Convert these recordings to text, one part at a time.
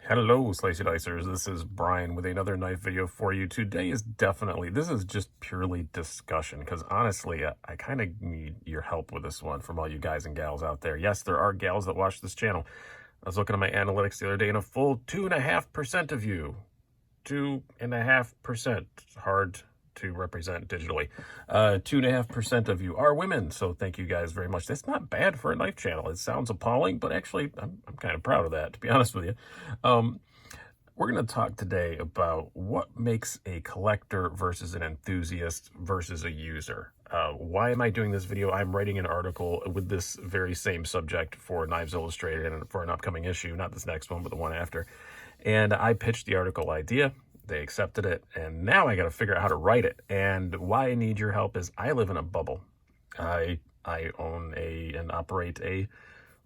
Hello, Slicey Dicers. This is Brian with another knife video for you. Today is this is just purely discussion because honestly, I kind of need your help with this one from all you guys and gals out there. Yes, there are gals that watch this channel. I was looking at my analytics the other day and a full 2.5% of you, 2.5%, hard to represent digitally. 2.5% of you are women, so thank you guys very much. That's not bad for a knife channel. It sounds appalling, but actually, I'm kind of proud of that, to be honest with you. We're going to talk today about what makes a collector versus an enthusiast versus a user. Why am I doing this video? I'm writing an article with this very same subject for Knives Illustrated and for an upcoming issue, not this next one, but the one after. And I pitched the article idea. They accepted it, and now I got to figure out how to write it. And why I need your help is I live in a bubble. I own and operate a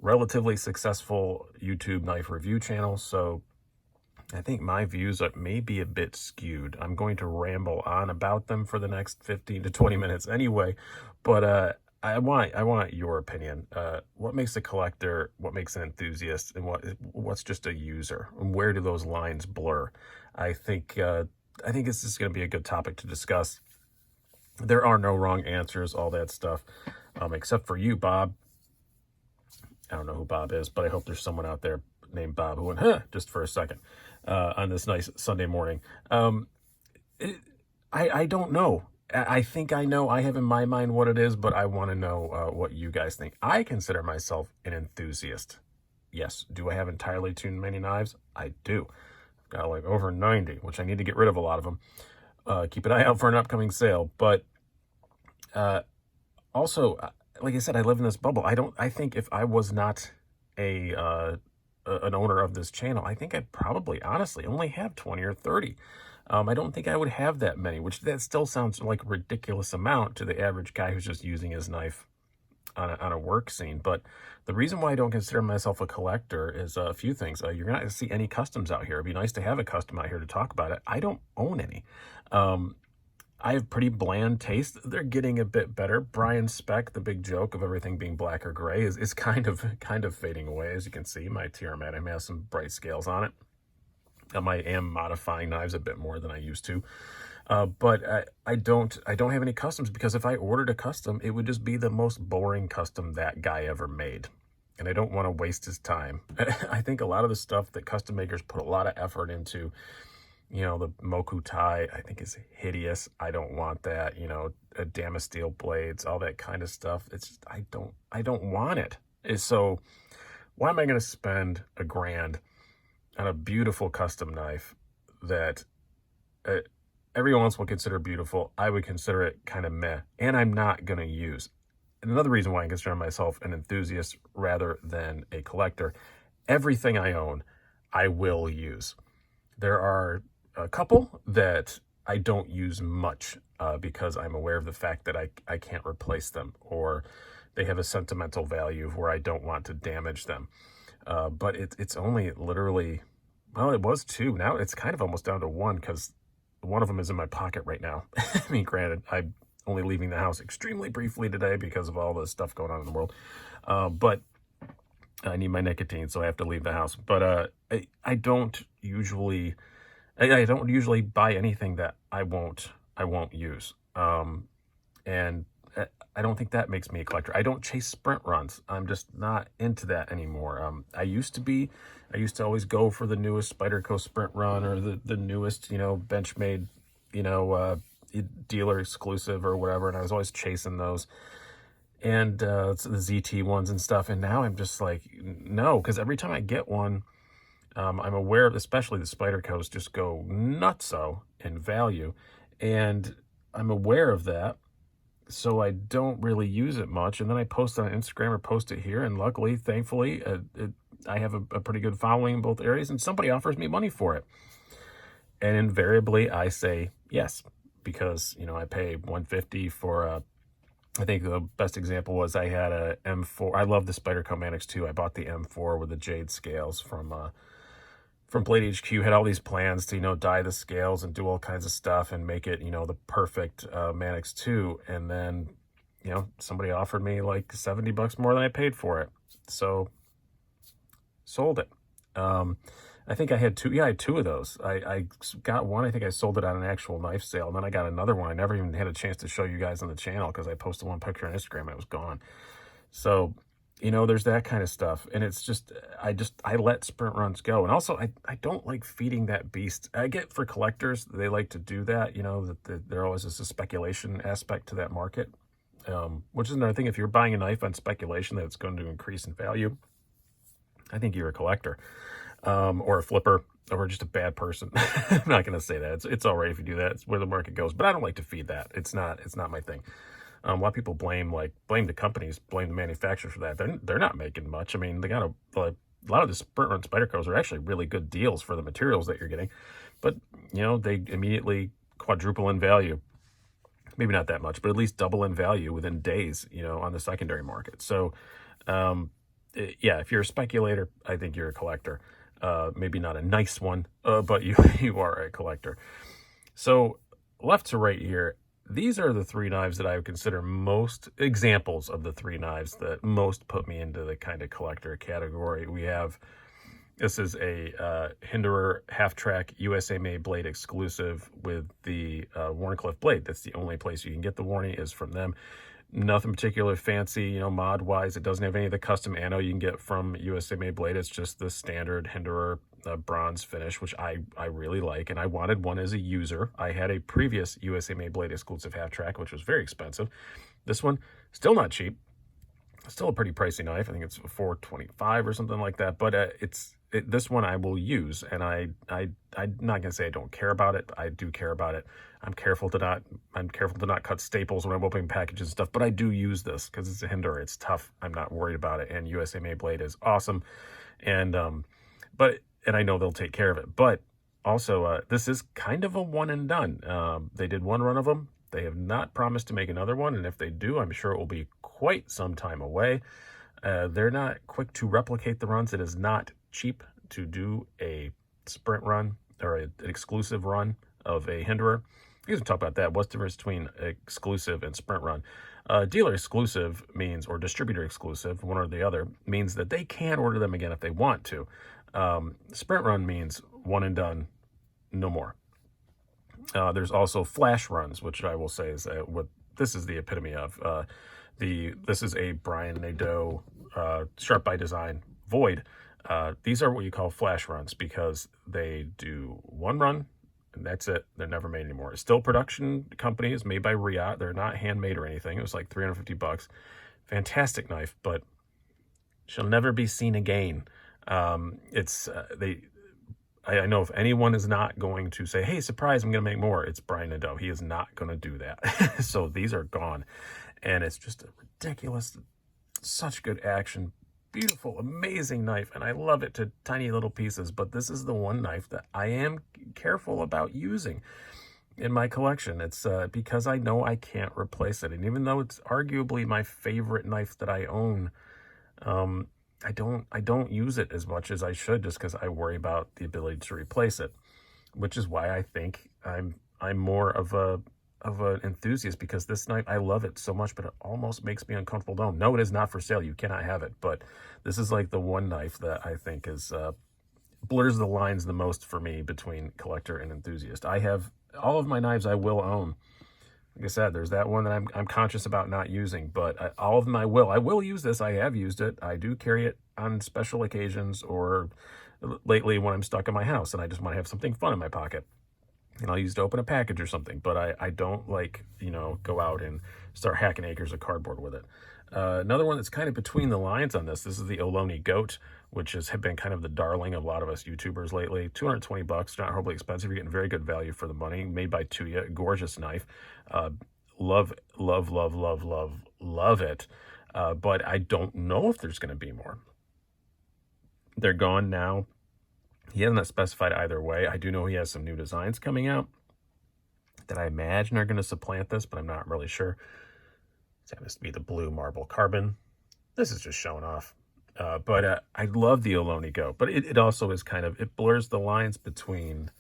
relatively successful YouTube knife review channel, so I think my views may be a bit skewed. I'm going to ramble on about them for the next 15 to 20 minutes anyway, but I want your opinion. What makes a collector? What makes an enthusiast? And what's just a user? And where do those lines blur? I think this is going to be a good topic to discuss. There are no wrong answers, all that stuff, except for you, Bob. I don't know who Bob is, but I hope there's someone out there named Bob who went, huh, just for a second, on this nice Sunday morning. I don't know. I think I know. I have in my mind what it is, but I want to know what you guys think. I consider myself an enthusiast. Yes. Do I have entirely too many knives? I do. I've got like over 90, which I need to get rid of a lot of them. Keep an eye out for an upcoming sale. But also, like I said, I live in this bubble. I think if I was not an owner of this channel, I think I'd probably, honestly, only have 20 or 30. I don't think I would have that many, which that still sounds like a ridiculous amount to the average guy who's just using his knife on a work scene. But the reason why I don't consider myself a collector is a few things. You're not going to see any customs out here. It'd be nice to have a custom out here to talk about it. I don't own any. I have pretty bland taste. They're getting a bit better. Brian's spec, the big joke of everything being black or gray, is kind of fading away. As you can see, my TRMAT has some bright scales on it. I am modifying knives a bit more than I used to. But I don't have any customs, because if I ordered a custom, it would just be the most boring custom that guy ever made. And I don't want to waste his time. I think a lot of the stuff that custom makers put a lot of effort into, you know, the Moku tie, I think is hideous. I don't want that, you know, Damasteel blades, all that kind of stuff. It's just, I don't want it. So why am I going to spend $1,000 on a beautiful custom knife that everyone else will consider beautiful? I would consider it kind of meh, and I'm not going to use. And another reason why I consider myself an enthusiast rather than a collector, everything I own, I will use. There are a couple that I don't use much because I'm aware of the fact that I can't replace them, or they have a sentimental value where I don't want to damage them. But it's only literally, well, it was 2. Now it's kind of almost down to 1, because one of them is in my pocket right now. I mean, granted, I'm only leaving the house extremely briefly today because of all the stuff going on in the world. But I need my nicotine, so I have to leave the house. But I don't usually buy anything that I won't use. And I don't think that makes me a collector. I don't chase sprint runs. I'm just not into that anymore. I used to always go for the newest Spyderco sprint run, or the newest, you know, Benchmade, you know, dealer exclusive or whatever. And I was always chasing those, and the ZT ones and stuff. And now I'm just like, no, because every time I get one, I'm aware of, especially the Spydercos just go nutso in value, and I'm aware of that. So I don't really use it much. And then I post on Instagram or post it here. And luckily, thankfully, I have a pretty good following in both areas. And somebody offers me money for it. And invariably, I say yes. Because, you know, I pay $150 for I think the best example was I had a M4. I love the Spyderco Manix 2. I bought the M4 with the jade scales from Blade HQ. Had all these plans to, you know, dye the scales and do all kinds of stuff and make it, you know, the perfect Manix 2. And then, you know, somebody offered me like $70 more than I paid for it. So sold it. I think I had two. Yeah, I had two of those. I got one. I think I sold it on an actual knife sale. And then I got another one. I never even had a chance to show you guys on the channel because I posted one picture on Instagram and it was gone. So, there's that kind of stuff. And it's just, I let sprint runs go. And also, I don't like feeding that beast. I get for collectors, they like to do that, that there always is a speculation aspect to that market, which is another thing. If you're buying a knife on speculation that it's going to increase in value, I think you're a collector, or a flipper, or just a bad person. I'm not going to say that. It's all right if you do that. It's where the market goes. But I don't like to feed that. It's not my thing. A lot of people blame the companies, blame the manufacturers for that. They're not making much. I mean, they got a lot of the sprint run Spydercos are actually really good deals for the materials that you're getting, but they immediately quadruple in value. Maybe not that much, but at least double in value within days, on the secondary market. So, yeah, if you're a speculator, I think you're a collector. Maybe not a nice one, but you are a collector. So left to right here, these are the three knives that I would consider most examples of the three knives that most put me into the kind of collector category. This is a Hinderer half-track USA-made blade exclusive with the Wharncliffe blade. That's the only place you can get the Warney is from them. Nothing particularly fancy, mod-wise. It doesn't have any of the custom anno you can get from USA-made blade. It's just the standard Hinderer bronze finish, which I really like, and I wanted one as a user. I had a previous USA-made blade exclusive half-track, which was very expensive. This one, still not cheap. Still a pretty pricey knife. I think it's $425 or something like that, but this one I will use, and I'm not gonna say I don't care about it. I do care about it. I'm careful to not cut staples when I'm opening packages and stuff, but I do use this because it's a Hinderer. It's tough. I'm not worried about it, and USA made blade is awesome, and I know they'll take care of it. But also, this is kind of a one and done. They did one run of them. They have not promised to make another one, and if they do, I'm sure it will be quite some time away. They're not quick to replicate the runs. It is not cheap to do a sprint run or an exclusive run of a Hinderer. You can talk about that. What's the difference between exclusive and sprint run? Dealer exclusive means, or distributor exclusive, one or the other, means that they can order them again if they want to. Sprint run means one and done, no more. There's also flash runs, which I will say is what this is the epitome of. This is a Brian Nadeau Sharp by Design Void. These are what you call flash runs because they do one run and that's it. They're never made anymore. It's still production companies made by Riot. They're not handmade or anything. It was like $350. Fantastic knife, but she'll never be seen again. I know if anyone is not going to say, hey, surprise, I'm going to make more, it's Brian Nadeau. He is not going to do that. So these are gone. And it's just a ridiculous, such good action, beautiful, amazing knife. And I love it to tiny little pieces. But this is the one knife that I am careful about using in my collection. It's because I know I can't replace it. And even though it's arguably my favorite knife that I own, I don't use it as much as I should just because I worry about the ability to replace it, which is why I think I'm more of an enthusiast, because this knife, I love it so much, but it almost makes me uncomfortable. No, it is not for sale. You cannot have it. But this is like the one knife that I think is blurs the lines the most for me between collector and enthusiast. I have all of my knives I will own. Like I said, there's that one that I'm conscious about not using, but all of them I will use this. I have used it. I do carry it on special occasions, or lately when I'm stuck in my house and I just want to have something fun in my pocket. And I'll use it to open a package or something, but I don't like, go out and start hacking acres of cardboard with it. Another one that's kind of between the lines on this is the Ohlone Goat, which has been kind of the darling of a lot of us YouTubers lately. $220, not horribly expensive. You're getting very good value for the money. Made by Tuya, gorgeous knife. Love it. But I don't know if there's going to be more. They're gone now. He hasn't specified either way. I do know he has some new designs coming out that I imagine are going to supplant this, but I'm not really sure. This happens to be the blue marble carbon. This is just showing off. But I love the Ohlone Go, but it also is kind of, it blurs the lines between,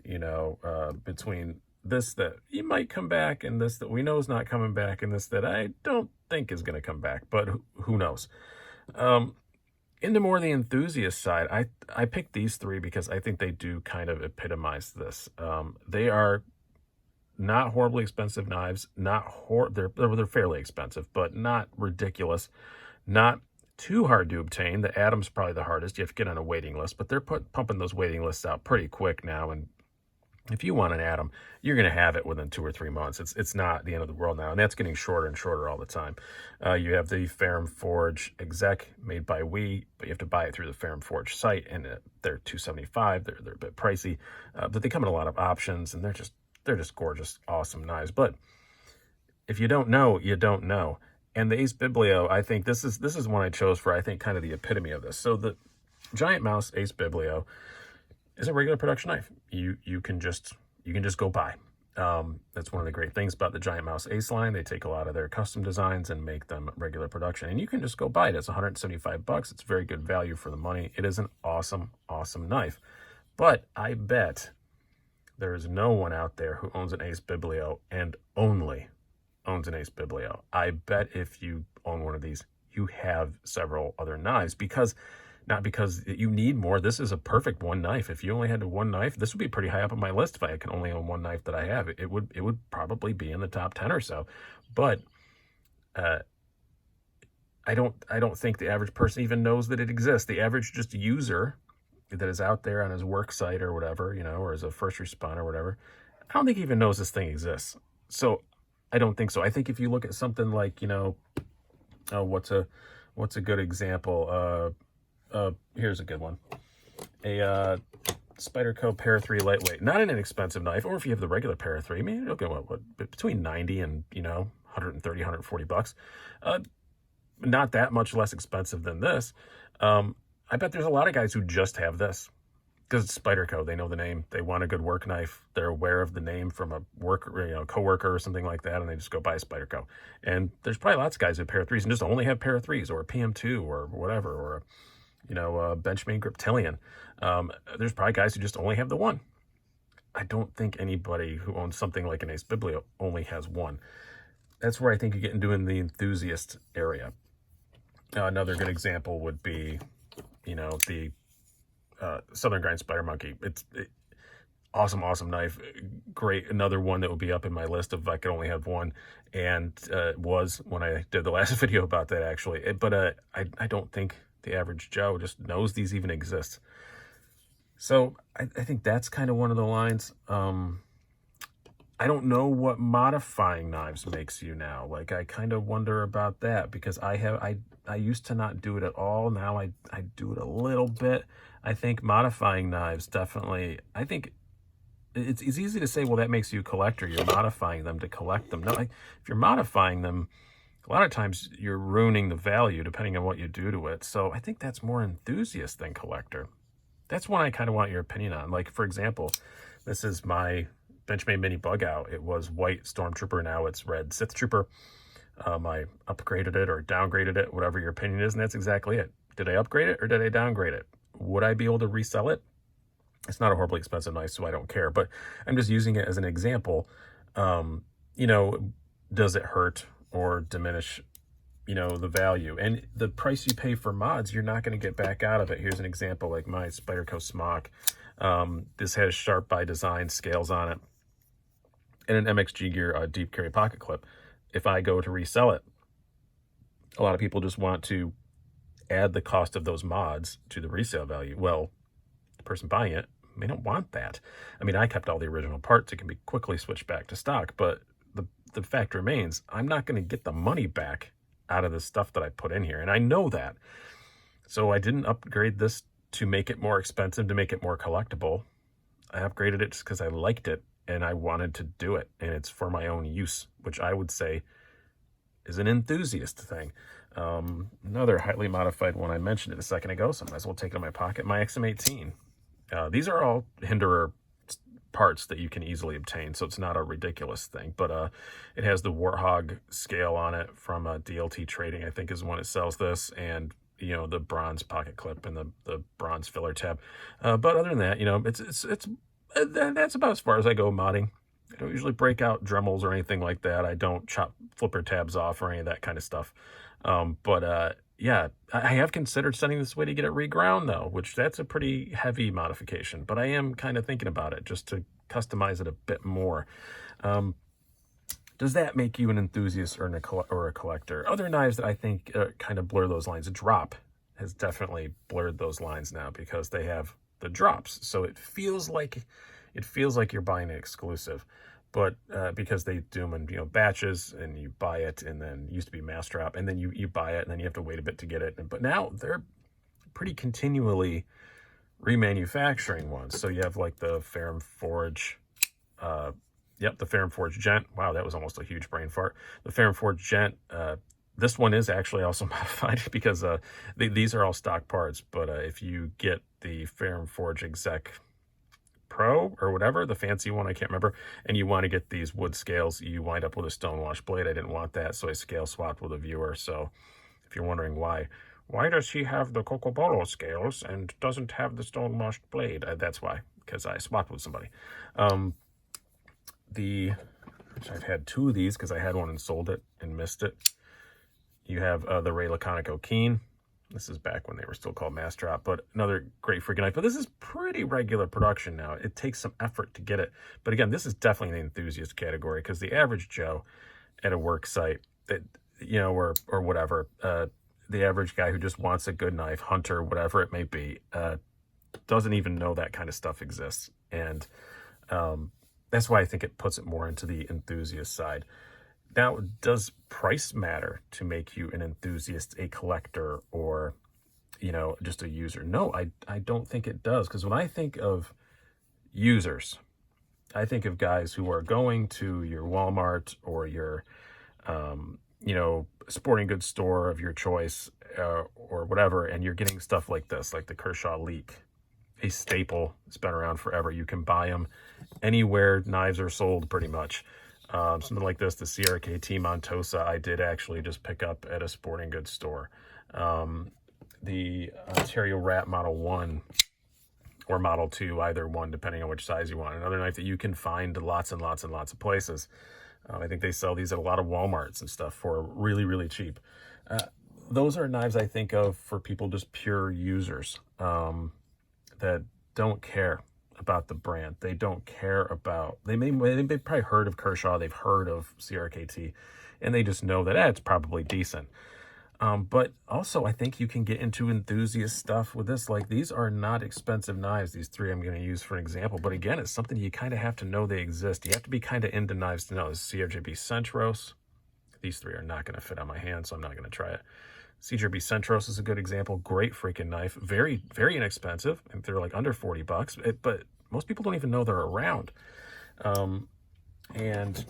between this that he might come back and this that we know is not coming back and this that I don't think is going to come back, but who knows? Into more the enthusiast side, I picked these three because I think they do kind of epitomize this. They are not horribly expensive knives, they're fairly expensive, but not ridiculous, not too hard to obtain. The Atom's probably the hardest. You have to get on a waiting list, but they're pumping those waiting lists out pretty quick now, and if you want an Atom, you're going to have it within 2 or 3 months. It's not the end of the world now, and that's getting shorter and shorter all the time. You have the Ferrum Forge Exec made by We, but you have to buy it through the Ferrum Forge site, and they're $275. They're a bit pricey, but they come in a lot of options, and they're just gorgeous, awesome knives. But if you don't know, you don't know. And the Ace Biblio, I think this is one I chose for, I think, kind of the epitome of this. So the Giant Mouse Ace Biblio is a regular production knife. You can just go buy. That's one of the great things about the Giant Mouse Ace line. They take a lot of their custom designs and make them regular production, and you can just go buy it. It's $175. It's very good value for the money. It is an awesome, awesome knife. But I bet there is no one out there who owns an Ace Biblio and only owns an Ace Biblio. I bet if you own one of these, you have several other knives, not because you need more. This is a perfect one knife. If you only had one knife, this would be pretty high up on my list. If I can only own one knife that I have, it would probably be in the top 10 or so. But I don't think the average person even knows that it exists. The average just user that is out there on his work site or whatever, or as a first responder or whatever, I don't think he even knows this thing exists. So I don't think so. I think if you look at something like, what's a good example? Here's a good one. A Spyderco Para 3 lightweight, not an inexpensive knife, or if you have the regular Para 3, I mean, you'll get what between 90 and 130, 140 bucks. Not that much less expensive than this. I bet there's a lot of guys who just have this because it's Spyderco. They know the name. They want a good work knife. They're aware of the name from a coworker or something like that, and they just go buy a Spyderco. And there's probably lots of guys who have Para 3s and just only have Para 3s or a PM2 or whatever, or Benchmade Griptilian. There's probably guys who just only have the one. I don't think anybody who owns something like an Ace Biblio only has one. That's where I think you get into the enthusiast area. Another good example would be, the Southern Grind Spider Monkey. It's awesome knife. Great. Another one that would be up in my list if I could only have one, and it was when I did the last video about that, actually. But I don't think the average Joe just knows these even exist. So I think that's kind of one of the lines. I don't know what modifying knives makes you now. Like, I kind of wonder about that, because I used to not do it at all. Now I do it a little bit. I think modifying knives definitely, I think it's easy to say, well, that makes you a collector. You're modifying them to collect them. No, if you're modifying them, a lot of times you're ruining the value depending on what you do to it. So I think that's more enthusiast than collector. That's one I kind of want your opinion on. Like, for example, this is my Benchmade Mini Bug Out. It was white Stormtrooper. Now it's red Sith Trooper. I upgraded it or downgraded it, whatever your opinion is, and that's exactly it. Did I upgrade it or did I downgrade it? Would I be able to resell it? It's not a horribly expensive knife, so I don't care, but I'm just using it as an example. Does it hurt or diminish, the value? And the price you pay for mods, you're not going to get back out of it. Here's an example, like my Spyderco Smock. This has Sharp by Design scales on it and an MXG Gear deep carry pocket clip. If I go to resell it, a lot of people just want to add the cost of those mods to the resale value. Well, the person buying it may not want that. I mean, I kept all the original parts. It can be quickly switched back to stock, but the fact remains, I'm not going to get the money back out of the stuff that I put in here, and I know that. So I didn't upgrade this to make it more expensive, to make it more collectible. I upgraded it just because I liked it and I wanted to do it, and it's for my own use, which I would say is an enthusiast thing. Another highly modified one, I mentioned it a second ago, so I might as well take it in my pocket, my XM18. These are all Hinderer parts that you can easily obtain, so it's not a ridiculous thing, but it has the Warthog scale on it from DLT Trading, I think is when it sells this, and the bronze pocket clip and the bronze filler tab. But other than that, that's about as far as I go modding. I don't usually break out Dremels or anything like that. I don't chop flipper tabs off or any of that kind of stuff. But yeah, I have considered sending this away to get it reground though, which that's a pretty heavy modification, but I am kind of thinking about it just to customize it a bit more. Does that make you an enthusiast or a collector? Other knives that I think kind of blur those lines. Drop has definitely blurred those lines now because they have the drops, so it feels like you're buying an exclusive. But because they do them in batches, and you buy it, and then it used to be mass drop, and then you buy it, and then you have to wait a bit to get it. But now they're pretty continually remanufacturing ones. So you have like the Ferrum Forge, the Ferrum Forge Gent. Wow, that was almost a huge brain fart. The Ferrum Forge Gent. This one is actually also modified because these are all stock parts. But if you get the Ferrum Forge Exec Pro or whatever, the fancy one, I can't remember, and you want to get these wood scales, you wind up with a stonewash blade. I didn't want that, so I scale swapped with a viewer. So if you're wondering why does he have the Cocobolo scales and doesn't have the stonewashed blade, that's why, because I swapped with somebody. I've had two of these because I had one and sold it and missed it. You have the Ray Laconico Keen. This is back when they were still called Mass Drop, but another great freaking knife. But this is pretty regular production now. It takes some effort to get it. But again, this is definitely the enthusiast category because the average Joe at a work site, that or whatever, the average guy who just wants a good knife, hunter, whatever it may be, doesn't even know that kind of stuff exists. And that's why I think it puts it more into the enthusiast side. Now, does price matter to make you an enthusiast, a collector, or, just a user? No, I don't think it does. Because when I think of users, I think of guys who are going to your Walmart or your, sporting goods store of your choice or whatever, and you're getting stuff like this, like the Kershaw Leak, a staple. It's been around forever. You can buy them anywhere knives are sold pretty much. Something like this, the CRKT Montosa, I did actually just pick up at a sporting goods store. The Ontario Rat Model 1 or Model 2, either one, depending on which size you want. Another knife that you can find lots and lots and lots of places. I think they sell these at a lot of Walmarts and stuff for really, really cheap. Those are knives I think of for people just pure users that don't care about the brand. They don't care about, they've probably heard of Kershaw, they've heard of CRKT, and they just know that it's probably decent. But also I think you can get into enthusiast stuff with this. Like, these are not expensive knives, these three I'm going to use for an example, but again, it's something you kind of have to know they exist. You have to be kind of into knives to know. This CRJB Centros, these three are not going to fit on my hand, so I'm not going to try it. CJB Centros is a good example. Great freaking knife. Very, very inexpensive. And they're like under 40 bucks, but most people don't even know they're around. And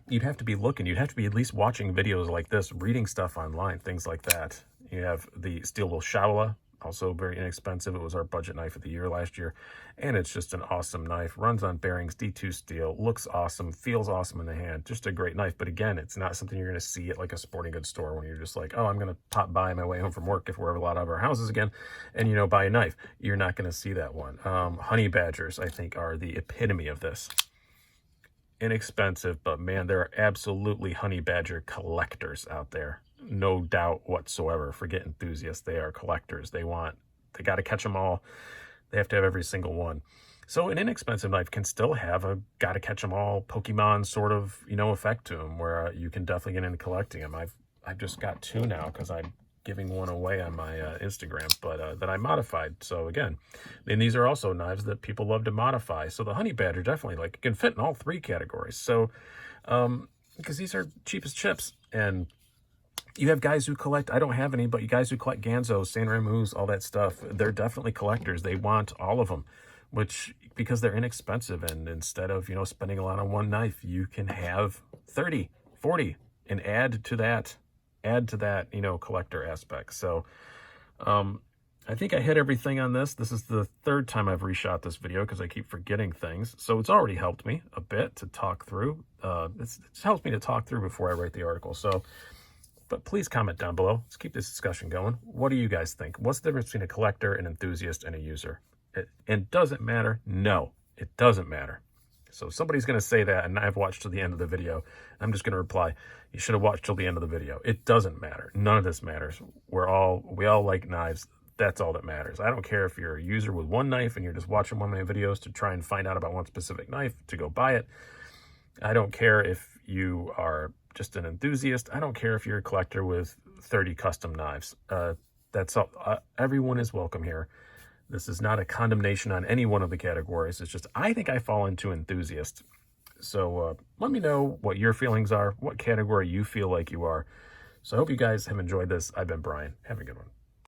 you'd have to be looking. You'd have to be at least watching videos like this, reading stuff online, things like that. You have the Steel Will Shaula, also very inexpensive. It was our budget knife of the year last year. And it's just an awesome knife. Runs on bearings, D2 steel, looks awesome, feels awesome in the hand. Just a great knife. But again, it's not something you're going to see at like a sporting goods store when you're just like, oh, I'm going to pop by my way home from work if we're a lot of our houses again and, buy a knife. You're not going to see that one. Honey Badgers, I think, are the epitome of this. Inexpensive, but man, there are absolutely Honey Badger collectors out there. No doubt whatsoever. Forget enthusiasts. They are collectors. They got to catch them all. They have to have every single one. So an inexpensive knife can still have a got to catch them all Pokemon sort of, effect to them, where you can definitely get into collecting them. I've just got two now because I'm giving one away on my Instagram, but that I modified. So again, and these are also knives that people love to modify. So the Honey Badger definitely can fit in all three categories. So because these are cheap as chips, and you have guys who collect, I don't have any, but you guys who collect Ganzos, San Ramus, all that stuff, they're definitely collectors. They want all of them, because they're inexpensive. And instead of, spending a lot on one knife, you can have 30, 40 and add to that, collector aspect. So, I think I hit everything on this. This is the third time I've reshot this video because I keep forgetting things. So it's already helped me a bit to talk through. It's helped me to talk through before I write the article. So, but please comment down below. Let's keep this discussion going. What do you guys think? What's the difference between a collector, an enthusiast, and a user? And does it matter? No, it doesn't matter. So somebody's going to say that, and I've watched to the end of the video. I'm just going to reply, you should have watched till the end of the video. It doesn't matter. None of this matters. We all like knives. That's all that matters. I don't care if you're a user with one knife and you're just watching one of my videos to try and find out about one specific knife to go buy it. I don't care if you are just an enthusiast. I don't care if you're a collector with 30 custom knives. That's all. Everyone is welcome here. This is not a condemnation on any one of the categories. It's just, I think I fall into enthusiast. So let me know what your feelings are, what category you feel like you are. So I hope you guys have enjoyed this. I've been Brian. Have a good one.